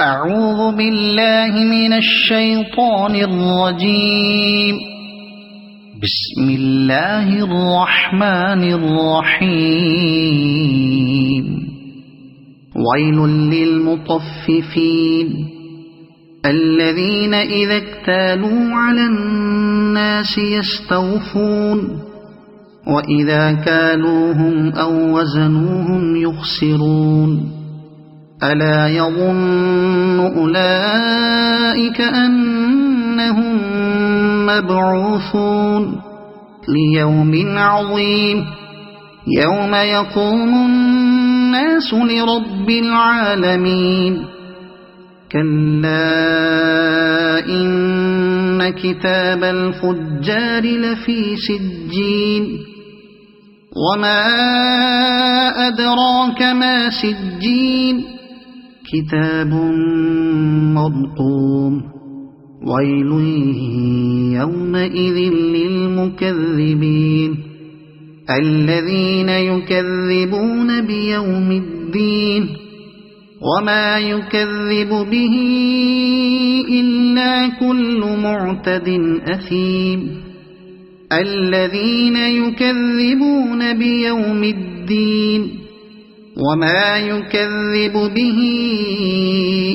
أعوذ بالله من الشيطان الرجيم. بسم الله الرحمن الرحيم. ويل للمطففين الذين إذا اكتالوا على الناس يستوفون وإذا كالوهم أو وزنوهم يخسرون. ألا يظن أولئك أنهم مبعوثون ليوم عظيم يوم يقوم الناس لرب العالمين. كلا إن كتاب الفجار لفي سجين. وما أدراك ما سجين. كتاب مرقوم. ويل يومئذ للمكذبين الذين يكذبون بيوم الدين. وما يكذب به إلا كل معتد أثيم. الذين يكذبون بيوم الدين. وما يكذب به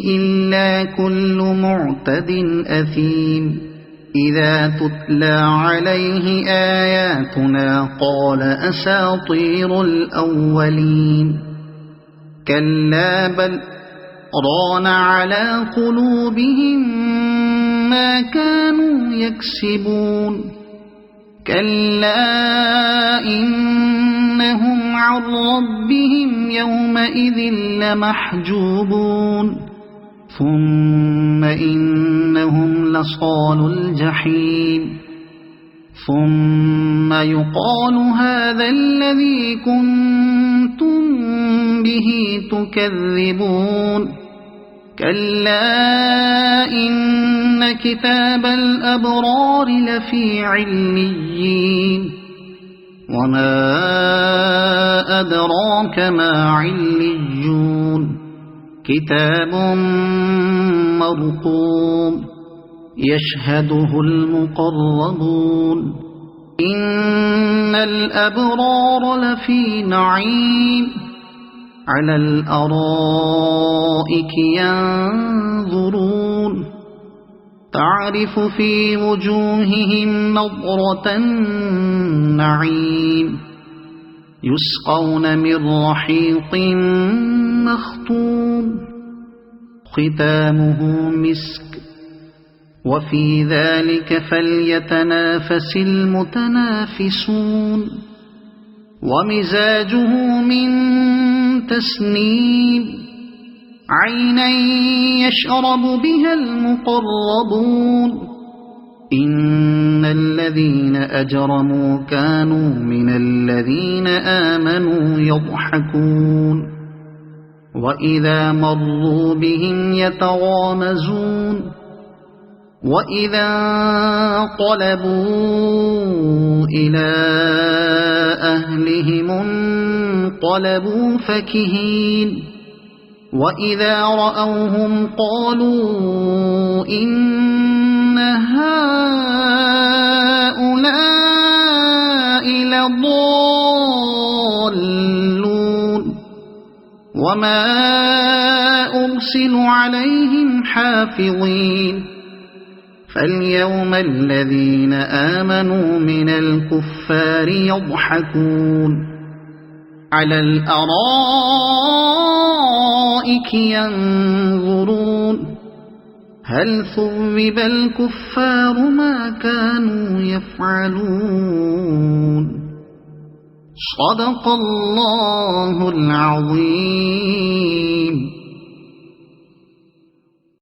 إلا كل معتد أثيم. إذا تتلى عليه آياتنا قال أساطير الأولين. كلا بل ران على قلوبهم ما كانوا يكسبون. كلا إنهم عن ربهم يومئذ لمحجوبون. ثم إنهم لصال الجحيم. ثم يقال هذا الذي كنتم به تكذبون. كلا إن كتاب الأبرار لفي عليين. وما أدراك ما عليون. كتاب مرقوم يشهده المقربون. إن الأبرار لفي نعيم على الأرائك ينظرون. تعرف في وجوههم نضرة النعيم. يسقون من رحيق مختوم ختامه مسك. وفي ذلك فليتنافس المتنافسون. ومزاجه من تسنيم. عينا يشرب بها المقربون. إن الذين أجرموا كانوا من الذين آمنوا يضحكون. وإذا مروا بهم يتغامزون. وإذا انقلبوا إلى أهلهم انقلبوا فكهين. وإذا رأوهم قالوا إن هؤلاء لضالون. وما أرسلوا عليهم حافظين. فاليوم الذين آمنوا من الكفار يضحكون على الأرائك ينظرون. هل ثوب الكفار ما كانوا يفعلون. صدق الله العظيم.